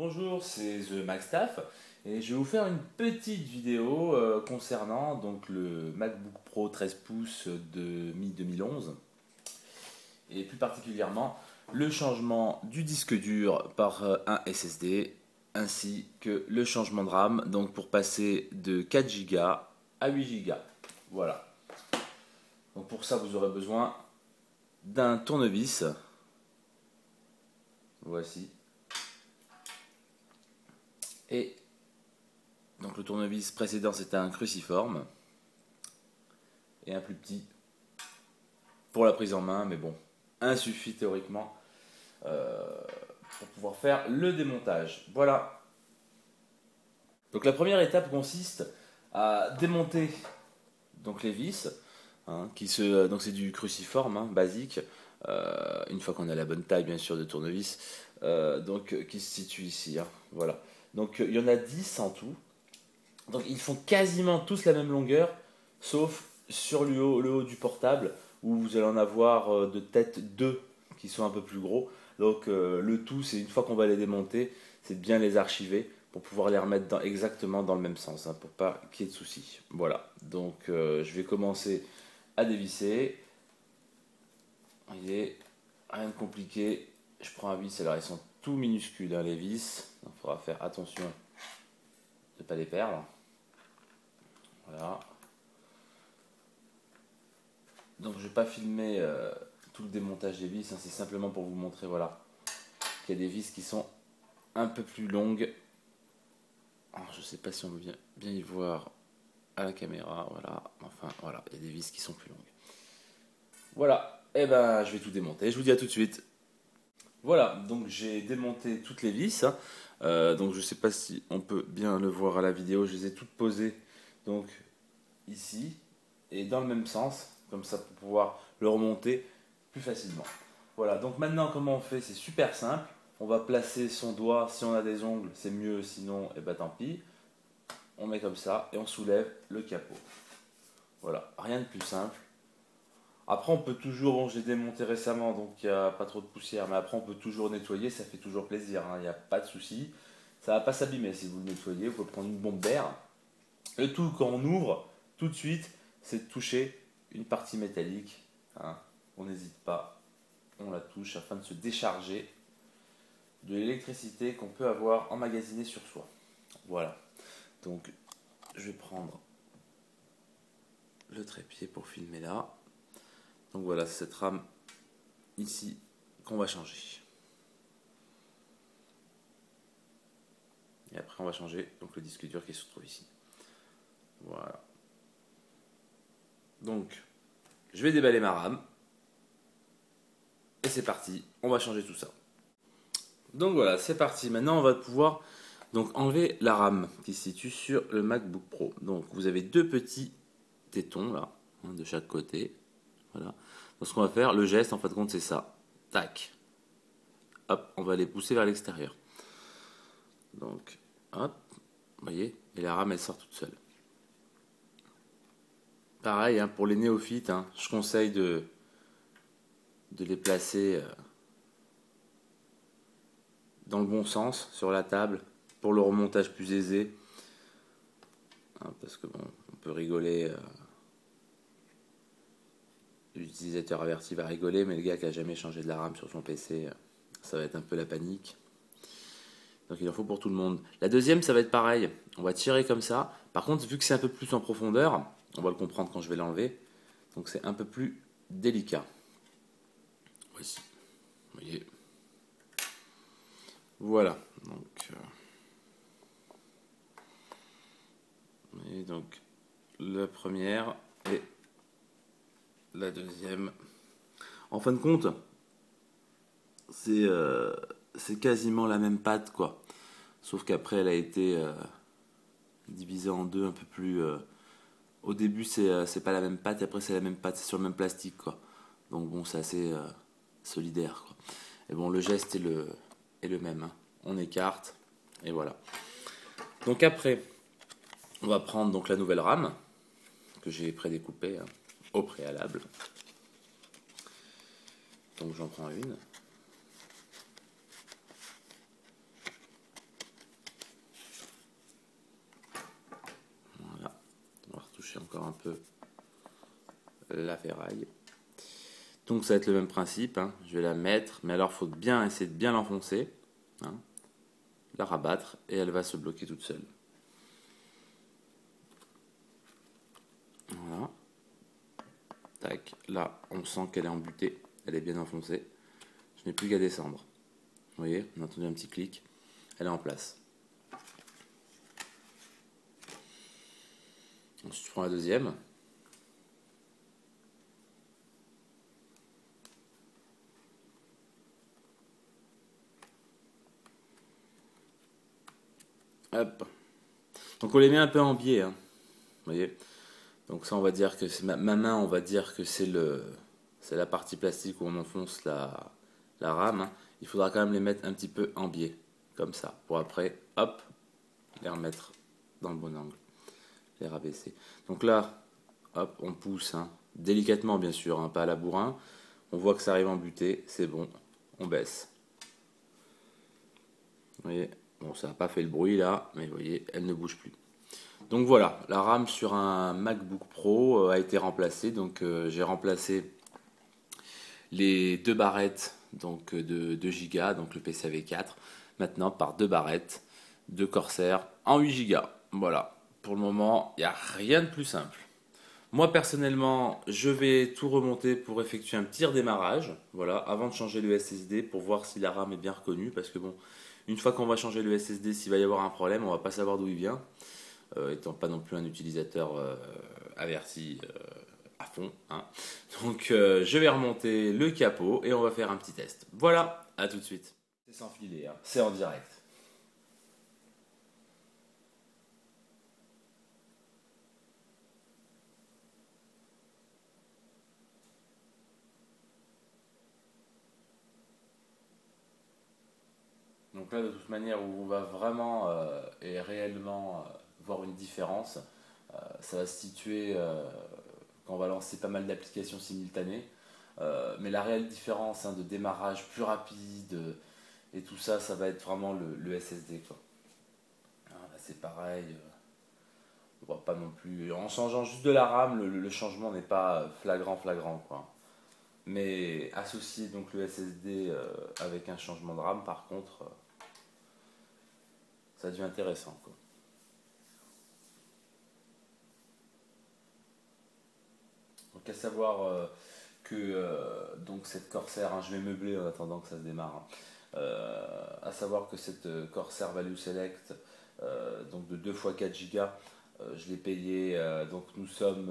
Bonjour, c'est The Macstaff et je vais vous faire une petite vidéo concernant donc le MacBook Pro 13 pouces de mi-2011 et plus particulièrement le changement du disque dur par un SSD ainsi que le changement de RAM donc pour passer de 4 Go à 8 Go. Voilà. Donc pour ça vous aurez besoin d'un tournevis. Voici. Et donc le tournevis précédent c'était un cruciforme et un plus petit pour la prise en main, mais bon, un suffit théoriquement pour pouvoir faire le démontage. Voilà. Donc la première étape consiste à démonter donc les vis, hein, donc c'est du cruciforme hein, basique. Une fois qu'on a la bonne taille bien sûr de tournevis, donc qui se situe ici. Hein, voilà. Donc il y en a 10 en tout. Donc ils font quasiment tous la même longueur, sauf sur le haut du portable, où vous allez en avoir de tête 2 qui sont un peu plus gros. Donc le tout, c'est une fois qu'on va les démonter, c'est de bien les archiver pour pouvoir les remettre exactement dans le même sens, hein, pour pas qu'il y ait de soucis. Voilà, donc je vais commencer à dévisser. Il est rien de compliqué. Je prends un vis, alors ils sont tout minuscules hein, les vis, il faudra faire attention de ne pas les perdre. Voilà. Donc je ne vais pas filmer tout le démontage des vis, hein, c'est simplement pour vous montrer voilà, qu'il y a des vis qui sont un peu plus longues. Alors, je ne sais pas si on peut bien y voir à la caméra, voilà. Enfin voilà, il y a des vis qui sont plus longues. Voilà, et ben je vais tout démonter, je vous dis à tout de suite. Voilà, donc j'ai démonté toutes les vis. Hein. Donc je ne sais pas si on peut bien le voir à la vidéo, je les ai toutes posées donc ici et dans le même sens, comme ça pour pouvoir le remonter plus facilement. Voilà, donc maintenant comment on fait? C'est super simple. On va placer son doigt, si on a des ongles, c'est mieux, sinon, et bah tant pis. On met comme ça et on soulève le capot. Voilà, rien de plus simple. Après, on peut toujours, bon, j'ai démonté récemment, donc il n'y a pas trop de poussière, mais après, on peut toujours nettoyer, ça fait toujours plaisir, hein, il n'y a pas de souci. Ça ne va pas s'abîmer si vous le nettoyez, vous pouvez prendre une bombe d'air. Le tout, quand on ouvre, tout de suite, c'est de toucher une partie métallique. Hein. On n'hésite pas, on la touche afin de se décharger de l'électricité qu'on peut avoir emmagasinée sur soi. Voilà. Donc, je vais prendre le trépied pour filmer là. Donc voilà, c'est cette rame ici qu'on va changer. Et après, on va changer donc le disque dur qui se trouve ici. Voilà. Donc, je vais déballer ma rame. Et c'est parti, on va changer tout ça. Donc voilà, c'est parti. Maintenant, on va pouvoir donc enlever la rame qui se situe sur le MacBook Pro. Donc, vous avez deux petits tétons là, hein, de chaque côté. Voilà. Donc, ce qu'on va faire, le geste, en fin de compte, c'est ça. Tac. Hop, on va les pousser vers l'extérieur. Donc, hop, vous voyez, et la rame, elle sort toute seule. Pareil, hein, pour les néophytes, hein, je conseille de les placer dans le bon sens sur la table pour le remontage plus aisé. Hein, parce que bon, on peut rigoler. L'utilisateur averti va rigoler, mais le gars qui a jamais changé de la RAM sur son PC, ça va être un peu la panique. Donc il en faut pour tout le monde. La deuxième, ça va être pareil. On va tirer comme ça. Par contre, vu que c'est un peu plus en profondeur, on va le comprendre quand je vais l'enlever. Donc c'est un peu plus délicat. Voici. Vous voyez. Voilà. Donc la première et la deuxième. En fin de compte, c'est quasiment la même pâte, quoi. Sauf qu'après, elle a été divisée en deux un peu plus. Au début, c'est pas la même pâte, et après, c'est la même pâte, c'est sur le même plastique, quoi. Donc bon, c'est assez solidaire, quoi. Et bon, le geste est le même. Hein. On écarte, et voilà. Donc après, on va prendre donc la nouvelle rame que j'ai prédécoupée hein, au préalable. Donc j'en prends une. peu la ferraille. Donc ça va être le même principe, hein. Je vais la mettre, mais alors il faut bien essayer de bien l'enfoncer, hein, la rabattre, et elle va se bloquer toute seule. Voilà. Tac, là on sent qu'elle est embutée, elle est bien enfoncée. Je n'ai plus qu'à descendre. Vous voyez, on a entendu un petit clic, elle est en place. Ensuite je prends la deuxième. Hop. Donc on les met un peu en biais, hein. Vous voyez. Donc ça on va dire que c'est ma main, on va dire que c'est la partie plastique où on enfonce la rame, hein. Il faudra quand même les mettre un petit peu en biais, comme ça, pour après, hop, les remettre dans le bon angle, les rabaisser. Donc là, hop, on pousse, hein, délicatement bien sûr, hein, pas à la bourrin. On voit que ça arrive en butée, c'est bon, on baisse. Vous voyez, bon ça n'a pas fait le bruit là, mais vous voyez, elle ne bouge plus. Donc voilà, la RAM sur un MacBook Pro a été remplacée. Donc j'ai remplacé les deux barrettes donc, de 2 Go, donc le PCAV4, maintenant par deux barrettes de Corsair en 8 Go. Voilà, pour le moment, il n'y a rien de plus simple. Moi personnellement, je vais tout remonter pour effectuer un petit redémarrage, voilà, avant de changer le SSD pour voir si la RAM est bien reconnue, parce que bon, une fois qu'on va changer le SSD, s'il va y avoir un problème, on va pas savoir d'où il vient. Étant pas non plus un utilisateur averti à fond, hein. Donc je vais remonter le capot et on va faire un petit test. Voilà, à tout de suite. C'est sans filet, hein. C'est en direct. Donc là, de toute manière, où on va vraiment et réellement voir une différence, ça va se situer quand on va lancer pas mal d'applications simultanées. Mais la réelle différence, hein, de démarrage plus rapide et tout ça, ça va être vraiment le SSD, quoi. Là, c'est pareil, on voit pas non plus. En changeant juste de la RAM, le changement n'est pas flagrant, quoi. Mais associer donc le SSD avec un changement de RAM, par contre, ça devient intéressant, quoi. Donc à savoir que donc cette Corsair, hein, je vais meubler en attendant que ça se démarre, hein. À savoir que cette Corsair Value Select, donc de 2 x 4 Go, je l'ai payé, donc nous sommes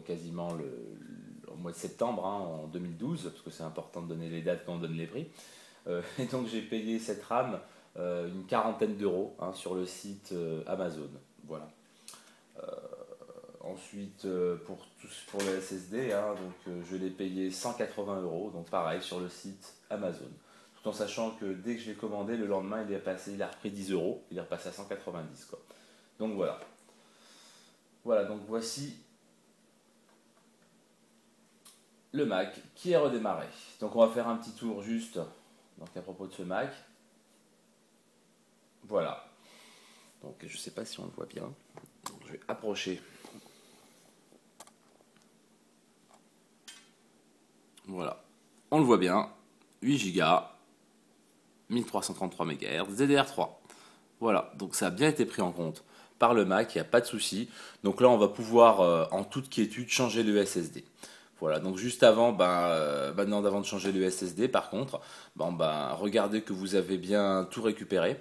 quasiment au mois de septembre, hein, en 2012, parce que c'est important de donner les dates quand on donne les prix. Et donc j'ai payé cette RAM une quarantaine d'euros, hein, sur le site Amazon. Voilà. Ensuite, pour le SSD, hein, donc, je l'ai payé 180 euros, donc pareil sur le site Amazon. Tout en sachant que dès que je l'ai commandé, le lendemain, il a repris 10 euros, il est repassé à 190, quoi. Donc voilà. Voilà, donc voici le Mac qui est redémarré. Donc on va faire un petit tour juste donc, à propos de ce Mac. Voilà. Donc je ne sais pas si on le voit bien. Donc, je vais approcher. Voilà, on le voit bien, 8 Go, 1333 MHz, DDR3. Voilà, donc ça a bien été pris en compte par le Mac, il n'y a pas de souci. Donc là, on va pouvoir, en toute quiétude, changer le SSD. Voilà, donc juste avant, maintenant avant de changer le SSD, par contre, regardez que vous avez bien tout récupéré.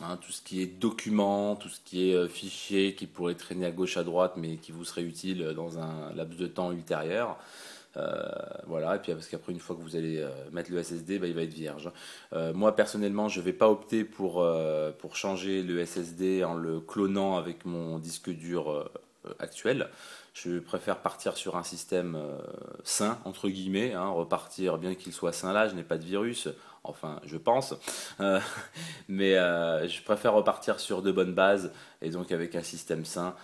Hein, tout ce qui est documents, tout ce qui est fichier qui pourrait traîner à gauche à droite, mais qui vous serait utile dans un laps de temps ultérieur. Voilà, et puis parce qu'après une fois que vous allez mettre le SSD, il va être vierge. Moi personnellement, je ne vais pas opter pour changer le SSD en le clonant avec mon disque dur actuel. Je préfère partir sur un système sain, entre guillemets, hein, repartir, bien qu'il soit sain là, je n'ai pas de virus, enfin je pense, Euh, mais je préfère repartir sur de bonnes bases et donc avec un système sain.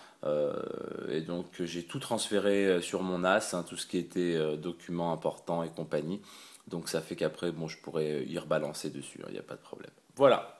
Et donc j'ai tout transféré sur mon NAS, hein, tout ce qui était documents importants et compagnie. Donc ça fait qu'après, bon, je pourrais y rebalancer dessus, il n'y a pas de problème. Voilà.